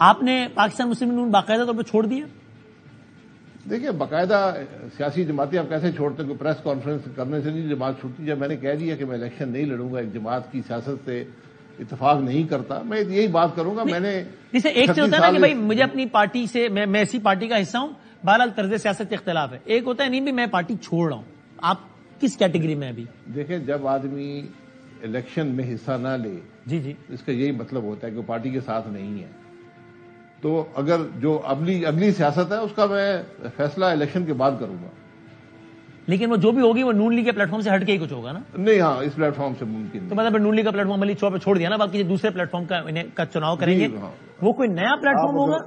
آپ نے پاکستان مسلم نون باقاعدہ طور پہ چھوڑ دیا؟ دیکھیے باقاعدہ سیاسی جماعتیں آپ کیسے چھوڑتے ہیں؟ کوئی پریس کانفرنس کرنے سے نہیں جماعت چھوٹتی. جب میں نے کہہ دیا کہ میں الیکشن نہیں لڑوں گا، ایک جماعت کی سیاست سے اتفاق نہیں کرتا، میں یہی بات کروں گا. میں نے جسے ایک سے ہوتا ہے نا کہ بھائی مجھے اپنی پارٹی سے، میں ایسی پارٹی کا حصہ ہوں، بہرحال طرز سیاست اختلاف ہے. ایک ہوتا ہے نہیں بھی میں پارٹی چھوڑ رہا ہوں. آپ کس کیٹیگری میں ابھی؟ دیکھیں جب آدمی الیکشن میں حصہ نہ لے، جی اس کا یہی مطلب ہوتا ہے کہ وہ پارٹی کے ساتھ نہیں ہے. تو اگر جو اگلی سیاست ہے اس کا میں فیصلہ الیکشن کے بعد کروں گا. لیکن وہ جو بھی ہوگی وہ نون لیگ کے پلیٹ فارم سے ہٹ کے ہی کچھ ہوگا نا؟ نہیں، ہاں اس پلیٹ فارم سے ممکن نہیں. تو مطلب نون لیگ کا پلیٹ فارم علی چوک پہ چھوڑ دیا نا، باقی دوسرے پلیٹ فارم کا چناؤ کریں گے. وہ کوئی نیا پلیٹ فارم ہوگا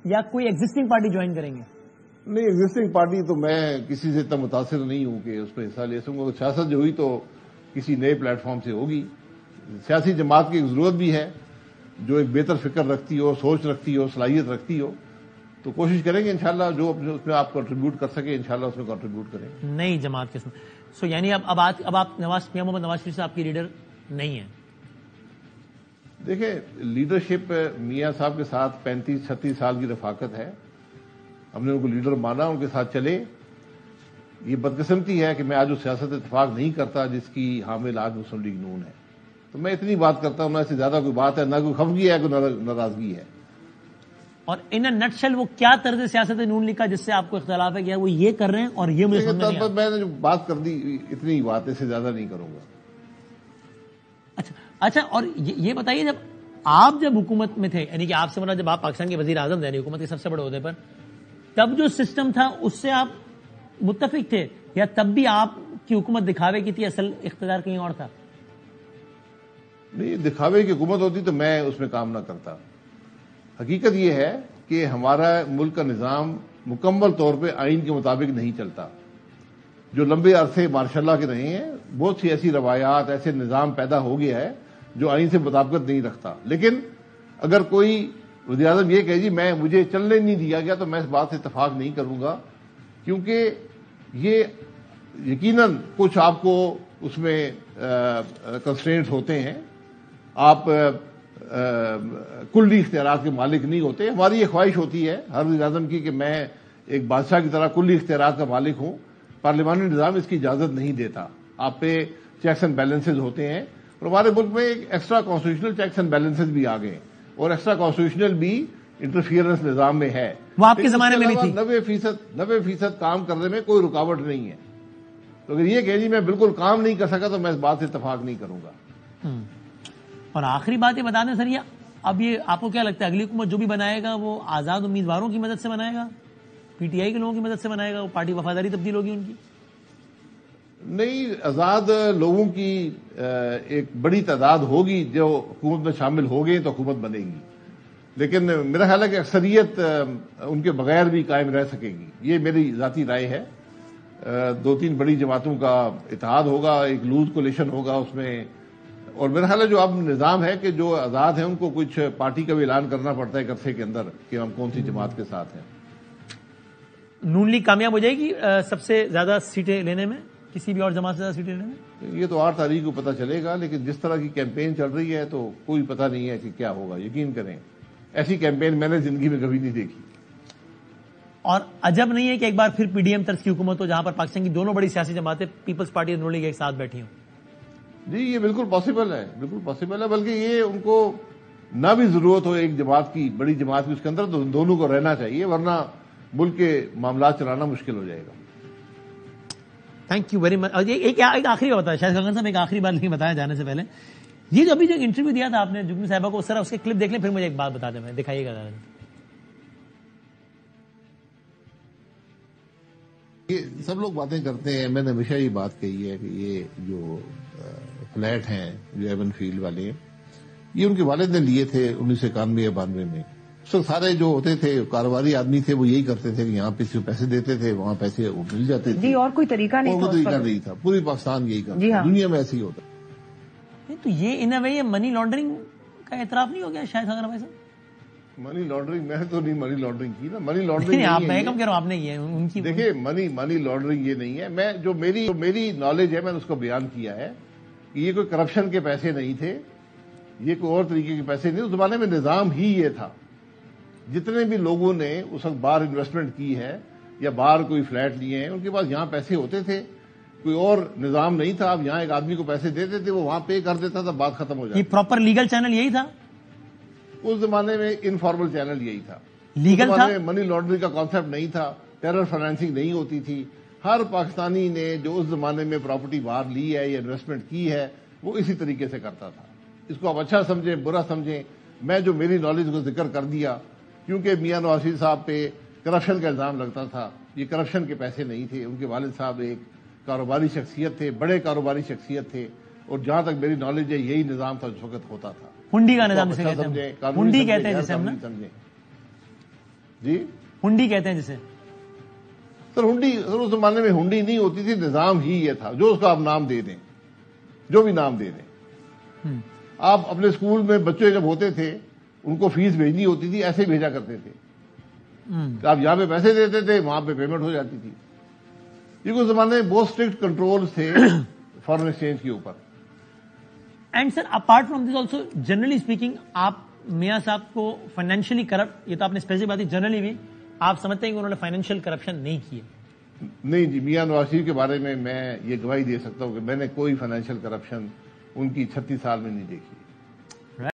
یا کوئی ایگزسٹنگ پارٹی جوائن کریں گے؟ نہیں، ایگزسٹنگ پارٹی تو میں کسی سے اتنا متاثر نہیں ہوں کہ اس پہ حصہ لے سکوں گا. سیاست جو ہوئی تو کسی نئے پلیٹ فارم سے ہوگی. سیاسی جماعت کی ایک ضرورت بھی ہے جو ایک بہتر فکر رکھتی ہو، سوچ رکھتی ہو، صلاحیت رکھتی ہو. تو کوشش کریں گے انشاءاللہ جو اس میں آپ کنٹریبیوٹ کر سکیں انشاءاللہ اس میں کنٹریبیوٹ کریں گے. نئی جماعت کس میں؟ یعنی اب آپ میاں محمد نواز شریف صاحب کی لیڈر نہیں ہیں؟ دیکھیں لیڈرشپ میاں صاحب کے ساتھ 35-36 سال کی رفاقت ہے. ہم نے ان کو لیڈر مانا، ان کے ساتھ چلے. یہ بدقسمتی ہے کہ میں آج اس سیاست اتفاق نہیں کرتا جس کی حامل آج مسلم لیگ نون ہے. تو میں اتنی بات کرتا ہوں، نہ اس سے زیادہ کوئی بات ہے، نہ کوئی خفگی ہے، کوئی ناراضگی ہے. اور ان نٹ شیل وہ کیا طرز سیاست ہے نون لیگ کا جس سے آپ کو اختلاف ہے کہ وہ یہ کر رہے ہیں اور یہ مجھے سمجھ نہیں آتا؟ میں نے جو بات کر دی اتنی بات، اس سے زیادہ نہیں کروں گا. اچھا اور یہ بتائیے جب حکومت میں تھے، یعنی کہ آپ سے مراد جب آپ پاکستان کے وزیر اعظم تھے حکومت کے سب سے بڑے عہدے پر، تب جو سسٹم تھا اس سے آپ متفق تھے یا تب بھی آپ کی حکومت دکھاوے کی تھی، اصل اقتدار کہیں اور تھا؟ نہیں، دکھاوے کی حکومت ہوتی تو میں اس میں کام نہ کرتا. حقیقت یہ ہے کہ ہمارا ملک کا نظام مکمل طور پہ آئین کے مطابق نہیں چلتا. جو لمبے عرصے ماشاء اللہ کے رہے ہیں، بہت سی ایسی روایات، ایسے نظام پیدا ہو گیا ہے جو آئین سے مطابقت نہیں رکھتا. لیکن اگر کوئی وزیر اعظم یہ کہ جی مجھے چلنے نہیں دیا گیا تو میں اس بات سے اتفاق نہیں کروں گا، کیونکہ یہ یقیناً کچھ آپ کو اس میں کنسٹرینٹس ہوتے ہیں. آپ کلی اختیارات کے مالک نہیں ہوتے. ہماری یہ خواہش ہوتی ہے ہر وزیر اعظم کی کہ میں ایک بادشاہ کی طرح کلی اختیارات کا مالک ہوں. پارلیمانی نظام اس کی اجازت نہیں دیتا. آپ پہ چیکس اینڈ بیلنسز ہوتے ہیں، اور ہمارے ملک میں ایک extra constitutional checks and balances بھی آ گئے، اور ایکسٹرا کانسٹیٹیوشنل بھی انٹرفیئرنس نظام میں ہے. وہ آپ کے زمانے میں نہیں تھی. 90% کام کرنے میں کوئی رکاوٹ نہیں ہے. تو اگر یہ کہ جی میں بالکل کام نہیں کر سکا تو میں اس بات سے اتفاق نہیں کروں گا. اور آخری بات یہ بتا دیں سر، اب یہ آپ کو کیا لگتا ہے اگلی حکومت جو بھی بنائے گا وہ آزاد امیدواروں کی مدد سے بنائے گا، پی ٹی آئی کے لوگوں کی مدد سے بنائے گا، وہ پارٹی وفاداری تبدیل ہوگی ان کی؟ نہیں، آزاد لوگوں کی ایک بڑی تعداد ہوگی جو حکومت میں شامل ہو گئی تو حکومت بنے گی. لیکن میرا خیال ہے کہ اکثریت ان کے بغیر بھی قائم رہ سکے گی. یہ میری ذاتی رائے ہے. 2-3 بڑی جماعتوں کا اتحاد ہوگا، ایک لوز کولیشن ہوگا اس میں. اور میرا خیال ہے جو اب نظام ہے کہ جو آزاد ہیں ان کو کچھ پارٹی کا بھی اعلان کرنا پڑتا ہے ایک عرصے کے اندر کہ ہم کون سی جماعت کے ساتھ ہیں. نون لیگ کامیاب ہو جائے گی سب سے زیادہ سیٹیں لینے میں، کسی بھی اور جماعت سے زیادہ سیٹیں لینے میں؟ یہ تو 8 تاریخ کو پتہ چلے گا. لیکن جس طرح کی کیمپین چل رہی ہے تو کوئی پتہ نہیں ہے کہ کیا ہوگا. یقین کریں ایسی کیمپین میں نے زندگی میں کبھی نہیں دیکھی. اور عجب نہیں ہے کہ ایک بار پھر پی ڈی ایم طرز کی حکومت ہو جہاں پر پاکستان کی دونوں بڑی سیاسی جماعتیں پیپلز پارٹی اور نون لیگ ایک ساتھ بیٹھی ہوں. جی یہ بالکل پاسبل ہے، بالکل پاسبل ہے. بلکہ یہ ان کو نہ بھی ضرورت ہو ایک جماعت کی، بڑی جماعت کی اس کے اندر، تو دونوں کو رہنا چاہیے، ورنہ ملک کے معاملات چلانا مشکل ہو جائے گا. Thank you very much. اور ایک آخری بات ہے شاید خاقان صاحب، ایک آخری بات نہیں بتایا جانے سے پہلے، یہ جو ابھی جو انٹرویو دیا تھا آپ نے جگنی صاحبہ کو، اس طرح اس کے کلپ دیکھ لیں پھر مجھے ایک بات بتا دیں. میں دکھائیے گا. یہ سب لوگ باتیں کرتے ہیں، میں نے ہمیشہ یہ بات کہی ہے کہ یہ جو فلیٹ ہیں جو ایون فیلڈ والے ہیں، یہ ان کے والد نے لیے تھے 1991-92 میں. اس وقت سارے جو ہوتے تھے کاروباری آدمی تھے وہ یہی کرتے تھے کہ یہاں پیسے دیتے تھے، وہاں پیسے مل جاتے تھے. جی اور کوئی طریقہ نہیں تھا. کوئی طریقہ نہیں تھا. پوری پاکستان یہی کرتا. جی ہاں. دنیا میں ایسے ہی ہوتا. تو یہ ان اے وے یہ منی لانڈرنگ کا اعتراف نہیں ہو گیا شاید خاقان بھائی صاحب؟ منی لانڈرنگ میں تو نہیں منی لانڈرنگ کی نا. منی لانڈرنگ آپ میں کم کہہ رہا ہوں، آپ نے یہ ان کی. دیکھیں منی لانڈرنگ یہ نہیں ہے. میں جو میری نالج ہے میں نے اس کو بیان کیا ہے کہ یہ کوئی کرپشن کے پیسے نہیں تھے، یہ کوئی اور طریقے کے پیسے نہیں. اس زمانے میں نظام ہی یہ تھا جتنے بھی لوگوں نے اس وقت باہر انویسٹمنٹ کی ہے یا باہر کوئی فلیٹ لیے ہیں، ان کے پاس یہاں پیسے ہوتے تھے، کوئی اور نظام نہیں تھا. اب یہاں ایک آدمی کو پیسے دیتے تھے، وہ وہاں پے کر دیتا تھا، بات ختم ہو جاتی. یہ پراپر لیگل چینل یہی تھا؟ اس زمانے میں انفارمل چینل یہی تھا. لیگل اس تھا؟ زمانے میں منی لانڈرنگ کا کانسیپٹ نہیں تھا، ٹیرر فائنینسنگ نہیں ہوتی تھی. ہر پاکستانی نے جو اس زمانے میں پراپرٹی باہر لی ہے یا انویسٹمنٹ کی ہے وہ اسی طریقے سے کرتا تھا. اس کو آپ اچھا سمجھیں برا سمجھیں، میں جو میری نالج کو ذکر کر دیا، کیونکہ میاں نواز شریف صاحب پہ کرپشن کا الزام لگتا تھا. یہ کرپشن کے پیسے نہیں تھے. ان کے والد صاحب ایک کاروباری شخصیت تھے، بڑے کاروباری شخصیت تھے، اور جہاں تک میری نالج ہے یہی نظام تھا جس وقت ہوتا تھا. ہنڈی کا نظام جسے کہتے ہیں، ہنڈی کہتے ہیں جسے ہم نا، جی ہنڈی کہتے ہیں جسے. سر ہنڈی، سر اس زمانے میں ہنڈی نہیں ہوتی تھی، نظام ہی یہ تھا. جو اس کا آپ نام دے دیں، جو بھی نام دے دیں. آپ اپنے اسکول میں بچے جب ہوتے تھے ان کو فیس بھیجنی ہوتی تھی، ایسے بھیجا کرتے تھے. آپ یہاں پہ پیسے دیتے تھے، وہاں پہ پیمنٹ ہو جاتی تھی. یہ اس زمانے میں بہت اسٹرکٹ کنٹرول تھے فارن ایکسچینج کے اوپر. And sir apart from this also generally speaking, آپ میاں صاحب کو فائنینشلی کرپٹ، یہ تو آپ نے اسپیسیفک بات کی، جنرلی بھی آپ سمجھتے ہیں کہ انہوں نے فائنینشیل کرپشن نہیں کی ہے؟ نہیں جی، میاں نواز شریف کے بارے میں یہ گواہی دے سکتا ہوں کہ میں نے کوئی فائنینشیل کرپشن ان کی 36 سال میں نہیں دیکھی.